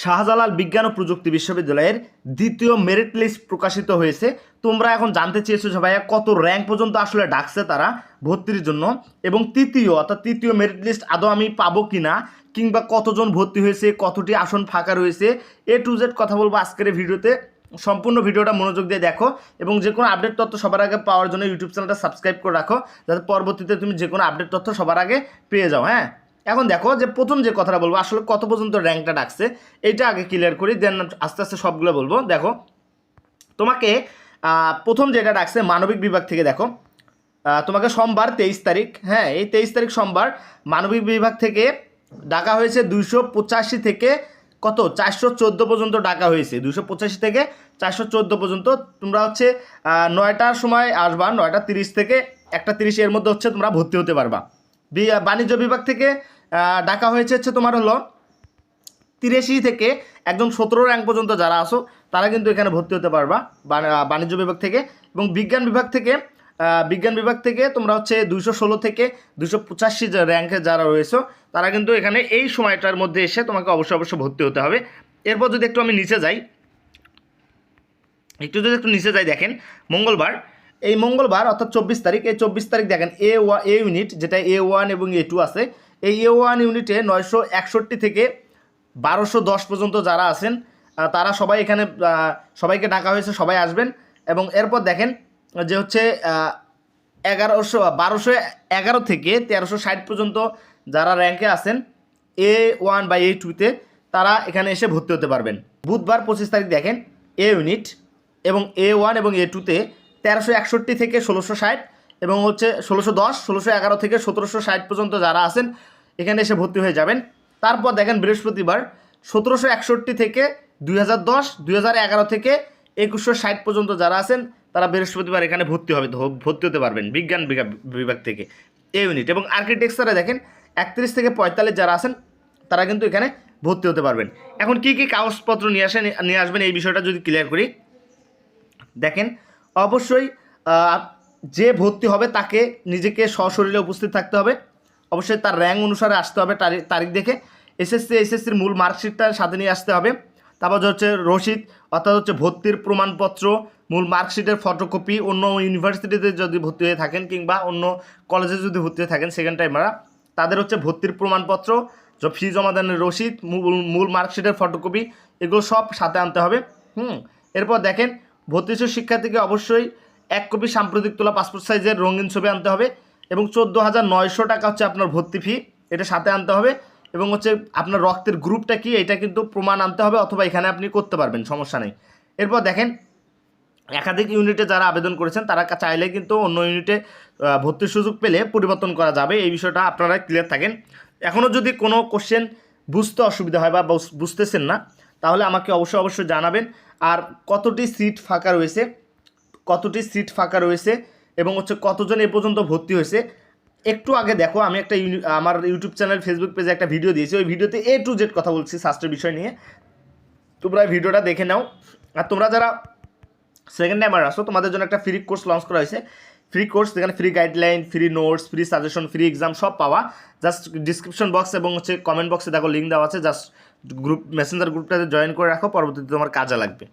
শাহজালাল বিজ্ঞান ও প্রযুক্তি বিশ্ববিদ্যালয়ের দ্বিতীয় মেরিট লিস্ট প্রকাশিত হয়েছে। তোমরা এখন জানতে চেয়েছো যে ভাইয়া কত র্যাঙ্ক পর্যন্ত আসলে ডাকছে তারা ভর্তির জন্য, এবং তৃতীয় মেরিট লিস্ট আদৌ আমি পাবো কি না, কিংবা কতজন ভর্তি হয়েছে, কতটি আসন ফাঁকা রয়েছে, A to Z কথা বলবো আজকের এই ভিডিওতে। সম্পূর্ণ ভিডিওটা মনোযোগ দিয়ে দেখো এবং যে কোনো আপডেট তথ্য সবার আগে পাওয়ার জন্য ইউটিউব চ্যানেলটা সাবস্ক্রাইব করে রাখো, যাতে পরবর্তীতে তুমি যে কোনো আপডেট তথ্য সবার আগে পেয়ে যাও। হ্যাঁ, এখন দেখো যে প্রথম যে কথাটা বলবো আসলে কত পর্যন্ত র্যাঙ্কটা ডাকছে এইটা আগে ক্লিয়ার করি, দেন আস্তে আস্তে সবগুলো বলবো। দেখো তোমাকে প্রথম যেটা ডাকছে মানবিক বিভাগ থেকে, দেখো তোমাকে সোমবার 23 তারিখ, হ্যাঁ এই 23 তারিখ সোমবার মানবিক বিভাগ থেকে ডাকা হয়েছে 285 থেকে কত 414 পর্যন্ত ডাকা হয়েছে। 285 থেকে 414 পর্যন্ত। তোমরা হচ্ছে 9টার সময় আসবা, 9:30 থেকে 1:30 এর মধ্যে হচ্ছে তোমরা ভর্তি হতে পারবা। বাণিজ্য বিভাগ থেকে ডাকা হয়েছে হচ্ছে তোমার হলো 83 থেকে একদম 17 র্যাঙ্ক পর্যন্ত যারা আসো তারা কিন্তু এখানে ভর্তি হতে পারবা বাণিজ্য বিভাগ থেকে। এবং বিজ্ঞান বিভাগ থেকে তোমরা হচ্ছে 216 থেকে 285 র্যাঙ্কে যারা রয়েছে তারা কিন্তু এখানে এই সময়টার মধ্যে এসে তোমাকে অবশ্যই ভর্তি হতে হবে। এরপর যদি একটু আমি নিচে যাই, দেখেন মঙ্গলবার অর্থাৎ 24 তারিখ, এই 24 তারিখ দেখেন এ ইউনিট, যেটা A1 এবং A2 আছে, এই A1 ইউনিটে 961 থেকে 1210 পর্যন্ত যারা আছেন তারা সবাই এখানে সবাইকে ডাকা হয়েছে, সবাই আসবেন। এবং এরপর দেখেন যে হচ্ছে 1211 থেকে 1360 পর্যন্ত যারা র্যাঙ্কে আছেন A1 বা A2-তে, তারা এখানে এসে ভর্তি হতে পারবেন। বুধবার 25 তারিখ দেখেন এ ইউনিট এবং A1 এবং A2-তে 1361 থেকে 1660 এবং হচ্ছে 1610, 1611 থেকে 1760 পর্যন্ত যারা আছেন এখানে এসে ভর্তি হয়ে যাবেন। তারপর দেখেন বৃহস্পতিবার 1761 থেকে 2010, 2011 থেকে 2160 পর্যন্ত যারা আছেন তারা বৃহস্পতিবার এখানে ভর্তি হতে পারবেন বিজ্ঞান বিভাগ থেকে এ ইউনিট। এবং আর্কিটেকচারে দেখেন 31 থেকে 45 যারা আছেন তারা কিন্তু এখানে ভর্তি হতে পারবেন। এখন কি কি কাগজপত্র নিয়ে আসবেন এই বিষয়টা যদি ক্লিয়ার করি, দেখেন অবশ্যই যে ভর্তি হবে তাকে নিজেকে সশরীরে উপস্থিত থাকতে হবে, অবশ্যই তার র্যাঙ্ক অনুসারে আসতে হবে, তারিখ দেখে এসএসসির মূল মার্কশিটটা সাথে নিয়ে আসতে হবে। তারপর হচ্ছে রসিদ অর্থাৎ হচ্ছে ভর্তির প্রমাণপত্র, মূল মার্কশিটের ফটোকপি, অন্য ইউনিভার্সিটিতে যদি ভর্তি হয়ে থাকেন কিংবা অন্য কলেজে যদি ভর্তি হয়ে থাকেন সেকেন্ড টাইমাররা, তাদের হচ্ছে ভর্তির প্রমাণপত্র, ফি জমা দানের রসিদ, মূল মার্কশিটের ফটোকপি, এগুলো সব সাথে আনতে হবে। এরপর দেখেন ভর্তিচ্ছু শিক্ষার্থীকে অবশ্যই 1 কপি সাম্প্রতিক তোলা পাসপোর্ট সাইজের রঙিন ছবি আনতে হবে এবং 14,900 টাকা হচ্ছে আপনার ভর্তি ফি, এটা সাথে আনতে হবে। এবং হচ্ছে আপনার রক্তের গ্রুপটা কি এটা কিন্তু প্রমাণ আনতে হবে, অথবা এখানে আপনি করতে পারবেন, সমস্যা নেই। এরপর দেখেন একাধিক ইউনিটে যারা আবেদন করেছেন তারা চাইলে কিন্তু অন্য ইউনিটে ভর্তির সুযোগ পেলে পরিবর্তন করা যাবে, এই বিষয়টা আপনারা ক্লিয়ার থাকেন। এখনও যদি কোনো কোশ্চেন বুঝতে অসুবিধা হয় বা বুঝতেছেন না তাহলে আমাকে অবশ্যই জানাবেন। আর কতটি সিট ফাঁকা রয়েছে এবং হচ্ছে কতজন এ পর্যন্ত ভর্তি হয়েছে, একটু আগে দেখো আমি একটা আমার ইউটিউব চ্যানেল ফেসবুক পেজে একটা ভিডিও দিয়েছি, ওই ভিডিওতে A to Z কথা বলছি স্বাস্থ্যের বিষয় নিয়ে, তোমরা এই ভিডিওটা দেখে নাও। আর তোমরা যারা সেকেন্ড টাইমার আসো তোমাদের জন্য একটা ফ্রি কোর্স লঞ্চ করা হয়েছে, ফ্রি কোর্স যেখানে free guideline, free notes, free suggestion, free exam সব পাওয়া। জাস্ট ডিসক্রিপশন বক্স এবং হচ্ছে কমেন্ট বক্সে দেখো লিঙ্ক দেওয়া আছে, জাস্ট মেসেঞ্জার গ্রুপটাতে জয়েন করে রাখো, পরবর্তীতে তোমার কাজে লাগবে।